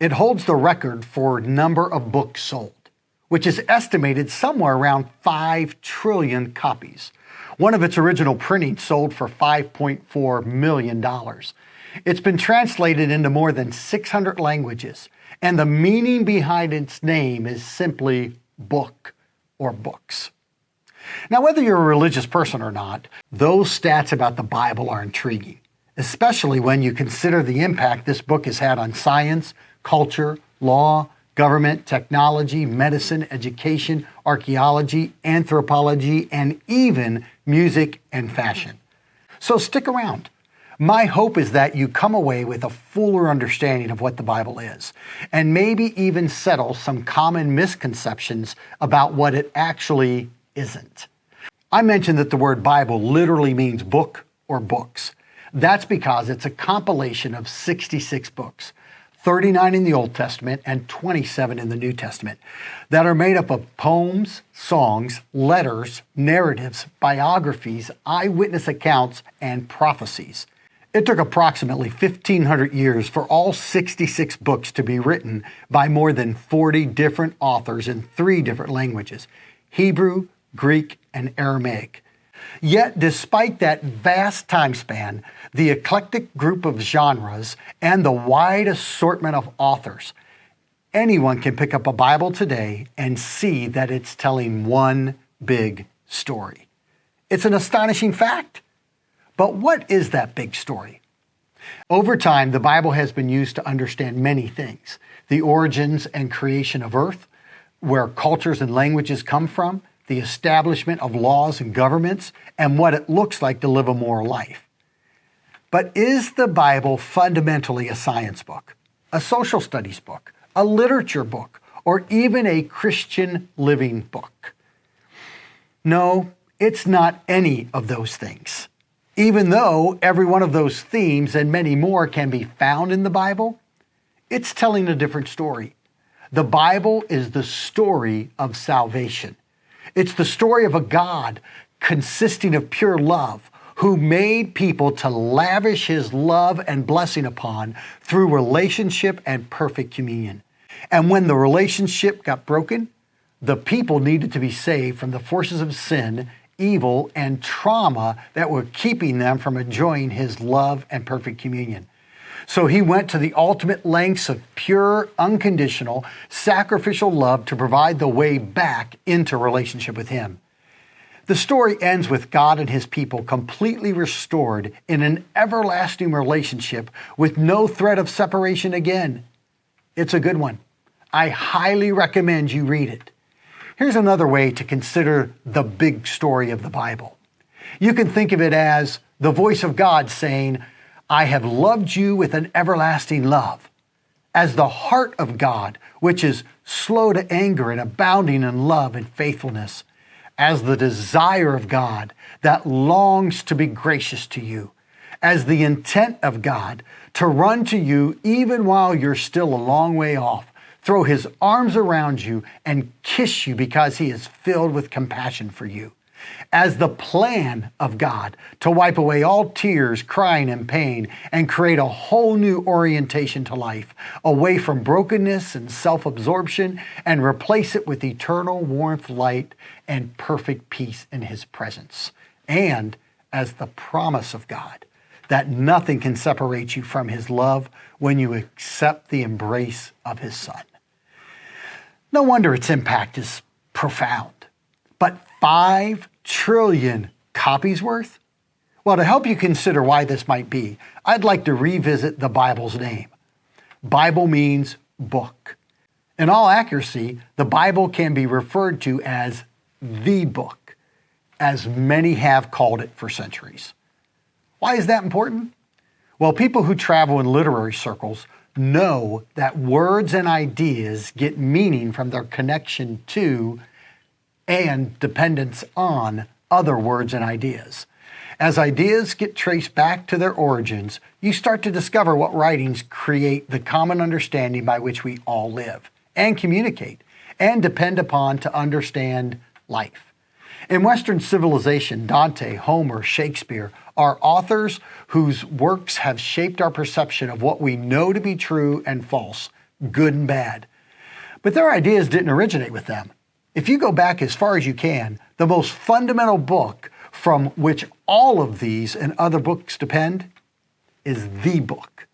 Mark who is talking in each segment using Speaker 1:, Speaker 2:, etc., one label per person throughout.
Speaker 1: It holds the record for number of books sold, which is estimated somewhere around 5 trillion copies. One of its original printings sold for $5.4 million. It's been translated into more than 600 languages, and the meaning behind its name is simply book or books. Now, whether you're a religious person or not, those stats about the Bible are intriguing, especially when you consider the impact this book has had on science, culture, law, government, technology, medicine, education, archaeology, anthropology, and even music and fashion. So stick around. My hope is that you come away with a fuller understanding of what the Bible is, and maybe even settle some common misconceptions about what it actually isn't. I mentioned that the word Bible literally means book or books. That's because it's a compilation of 66 books, 39 in the Old Testament and 27 in the New Testament, that are made up of poems, songs, letters, narratives, biographies, eyewitness accounts, and prophecies. It took approximately 1,500 years for all 66 books to be written by more than 40 different authors in 3 different languages: Hebrew, Greek, and Aramaic. Yet, despite that vast time span, the eclectic group of genres, and the wide assortment of authors, anyone can pick up a Bible today and see that it's telling one big story. It's an astonishing fact. But what is that big story? Over time, the Bible has been used to understand many things: the origins and creation of earth, where cultures and languages come from, the establishment of laws and governments, and what it looks like to live a moral life. But is the Bible fundamentally a science book, a social studies book, a literature book, or even a Christian living book? No, it's not any of those things. Even though every one of those themes and many more can be found in the Bible, it's telling a different story. The Bible is the story of salvation. It's the story of a God consisting of pure love, who made people to lavish His love and blessing upon through relationship and perfect communion. And when the relationship got broken, the people needed to be saved from the forces of sin, evil, and trauma that were keeping them from enjoying His love and perfect communion. So He went to the ultimate lengths of pure, unconditional, sacrificial love to provide the way back into relationship with Him. The story ends with God and His people completely restored in an everlasting relationship with no threat of separation again. It's a good one. I highly recommend you read it. Here's another way to consider the big story of the Bible. You can think of it as the voice of God saying, "I have loved you with an everlasting love," as the heart of God, which is slow to anger and abounding in love and faithfulness, as the desire of God that longs to be gracious to you, as the intent of God to run to you even while you're still a long way off, throw His arms around you and kiss you because He is filled with compassion for you, as the plan of God to wipe away all tears, crying, and pain, and create a whole new orientation to life, away from brokenness and self-absorption, and replace it with eternal warmth, light, and perfect peace in His presence, and as the promise of God that nothing can separate you from His love when you accept the embrace of His Son. No wonder its impact is profound. But 5 trillion copies worth? Well, to help you consider why this might be, I'd like to revisit the Bible's name. Bible means book. In all accuracy, the Bible can be referred to as the book, as many have called it for centuries. Why is that important? Well, people who travel in literary circles know that words and ideas get meaning from their connection to and dependence on other words and ideas. As ideas get traced back to their origins, you start to discover what writings create the common understanding by which we all live and communicate and depend upon to understand life. In Western civilization, Dante, Homer, Shakespeare are authors whose works have shaped our perception of what we know to be true and false good and bad. But their ideas didn't originate with them. If you go back as far as you can, the most fundamental book from which all of these and other books depend is the book.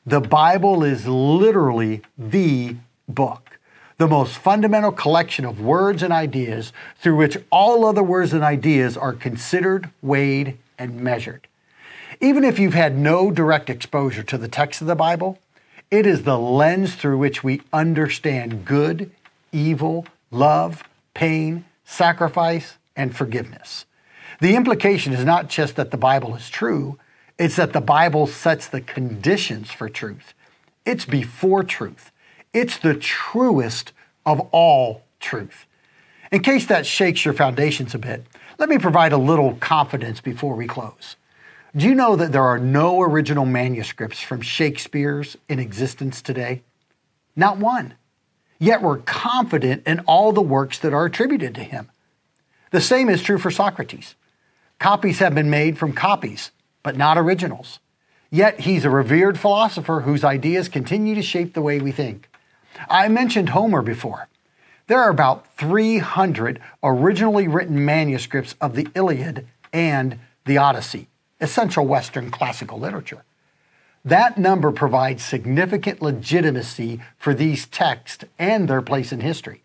Speaker 1: The Bible is literally the book, the most fundamental collection of words and ideas through which all other words and ideas are considered, weighed, and measured. Even if you've had no direct exposure to the text of the Bible, it is the lens through which we understand good, evil, love, pain, sacrifice, and forgiveness. The implication is not just that the Bible is true, it's that the Bible sets the conditions for truth. It's before truth. It's the truest of all truth. In case that shakes your foundations a bit, let me provide a little confidence before we close. Do you know that there are no original manuscripts from Shakespeare's in existence today? Not one. Yet we're confident in all the works that are attributed to him. The same is true for Socrates. Copies have been made from copies, but not originals. Yet he's a revered philosopher whose ideas continue to shape the way we think. I mentioned Homer before. There are about 300 originally written manuscripts of the Iliad and the Odyssey, essential Western classical literature. That number provides significant legitimacy for these texts and their place in history.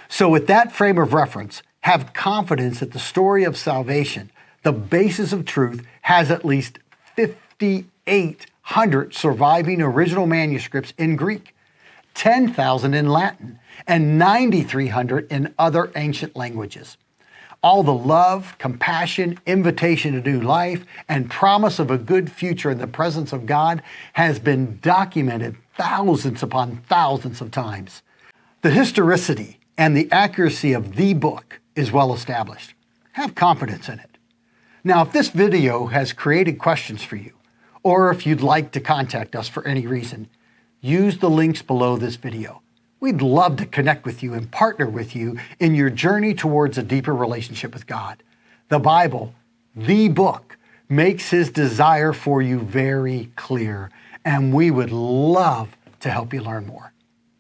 Speaker 1: So with that frame of reference, have confidence that the story of salvation, the basis of truth, has at least 5,800 surviving original manuscripts in Greek, 10,000 in Latin, and 9,300 in other ancient languages. All the love, compassion, invitation to new life, and promise of a good future in the presence of God has been documented thousands upon thousands of times. The historicity and the accuracy of the book is well established. Have confidence in it. Now, if this video has created questions for you, or if you'd like to contact us for any reason, use the links below this video. We'd love to connect with you and partner with you in your journey towards a deeper relationship with God. The Bible, the book, makes his desire for you very clear, and we would love to help you learn more.